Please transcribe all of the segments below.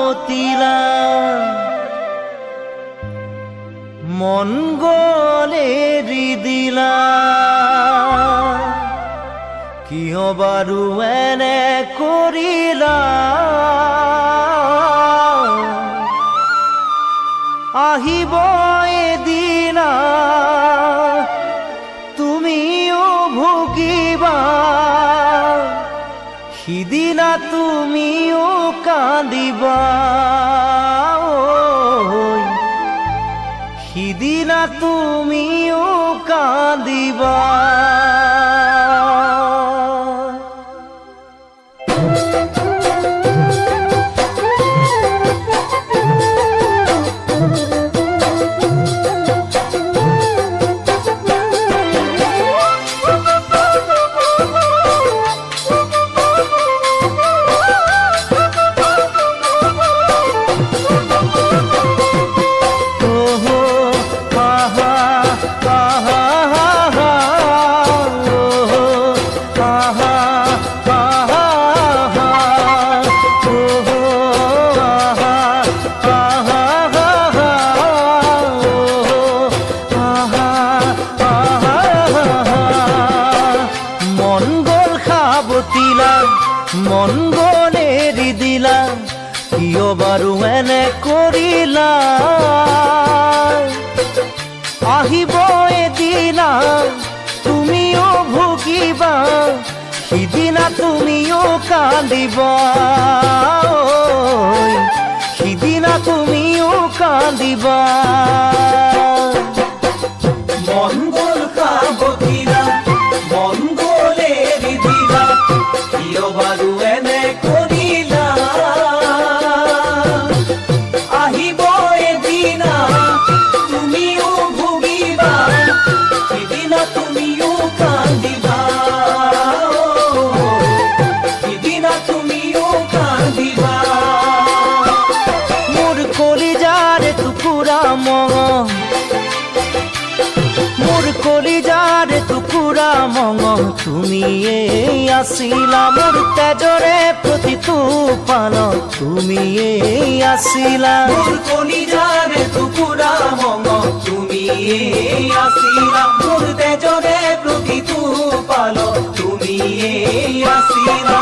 খাবতিলা মন গলে দিলা কিয় বাৰু এনে কৰিলা আহিব এদিনা তুমিও ভুগিবা সিদিনা তুমিও কান্দিবা সিদিনা তুমিও কান্দিবা মন গলে দিলা কিয় বাৰু এনে কৰিলা আহিব এদিনা তুমিও ভুগিবা সিদিনা তুমিও কান্দিবা সিদিনা তুমিও কান্দিবা মন গল খাবতিলা মন গলে দিলা কিয় বাৰু এনে কৰিলা আহিব এদিনা তুমিও ভুগিবা সিদিনা তুমিও কান্দিবা সিদিনা তুমিও কান্দিবা মোৰ কলিজাৰ টুকুৰা মঙহ মোৰ কলিজাৰ টুকুৰা মঙহ তুমিয়ে আছিলা মোৰ তেজৰে প্ৰতিটো পানত তুমিয়ে আছিলা মোৰ কলিজাৰ টুকুৰা মঙহ তুমিয়ে আছিলা মোৰ তেজৰে প্ৰতিটো পালত তুমিয়ে আছিলা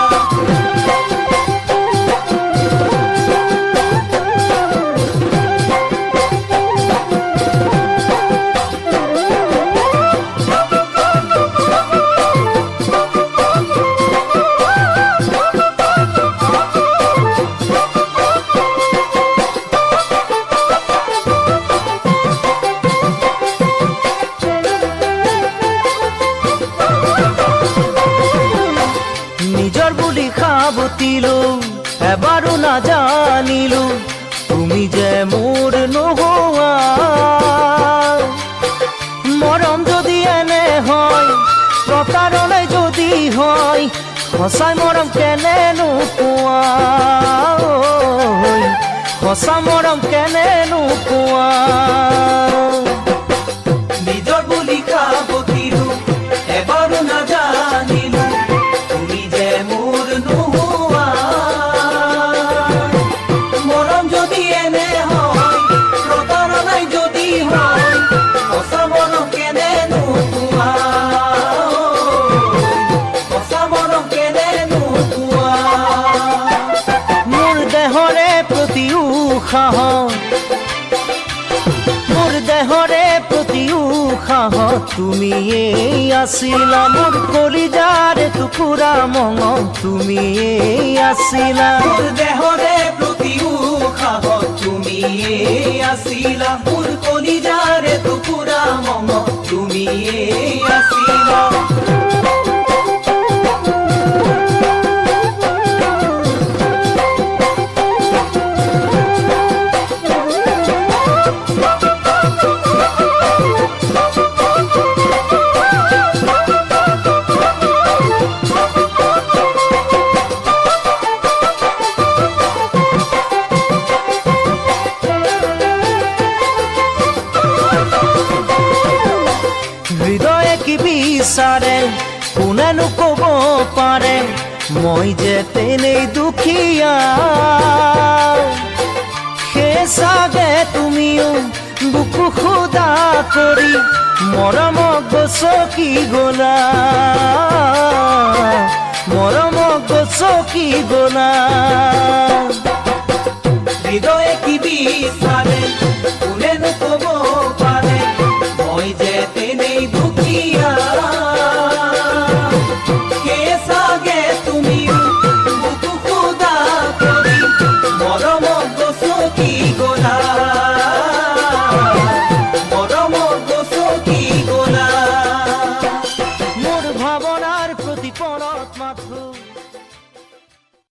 খাবতিলো এবাৰো নাজানিলো তুমি যে মোৰ নোহোৱা মৰম যদি এনে হয় প্ৰতাৰণাই যদি হয় সঁচাই মৰম কেনেনো পোৱা সঁচা মৰম কেনেনো পোৱা নিজৰ বুলি খাবতিলো এবাৰো নাজানিলো তুমি যে মোৰ নোহোৱা মৰম যদি এনে হয় প্ৰতাৰণাই যদি হয় সঁচা মৰম কেনেনো পোৱা সঁচা মৰম কেনেনো পোৱা মোৰ দেহৰে প্ৰতি উশাহ মোৰ দেহৰে প্ৰতি উশাহ তুমিয়ে আছিলা মোৰ কলিজাৰ টুকুৰা মঙহ তুমিয়ে আছিলা মোৰ দেহৰে প্ৰতি উশাহ তুমিয়ে আছিলা মোৰ কলিজাৰে টুকুৰা মঙহ তুমিয়ে আছিলা বিচাৰে কোনেনো ক'ব পাৰে মই যে তেনেই দুখীয়া চাগে তুমিও বুকু খুদা কৰি মৰমক গছকি গলা মৰমক গছকি গলা হৃদয়ে কি বিচাৰে কোনেনো ক'ব পাৰে মই যে তেনেই দুখীয়া সেয়ে চাগে তুমিও বুকু খুদা কৰি মৰমক গছকি গলা মৰমক গছকি গলা মোৰ ভাৱনাৰ প্ৰতিফলত মাথো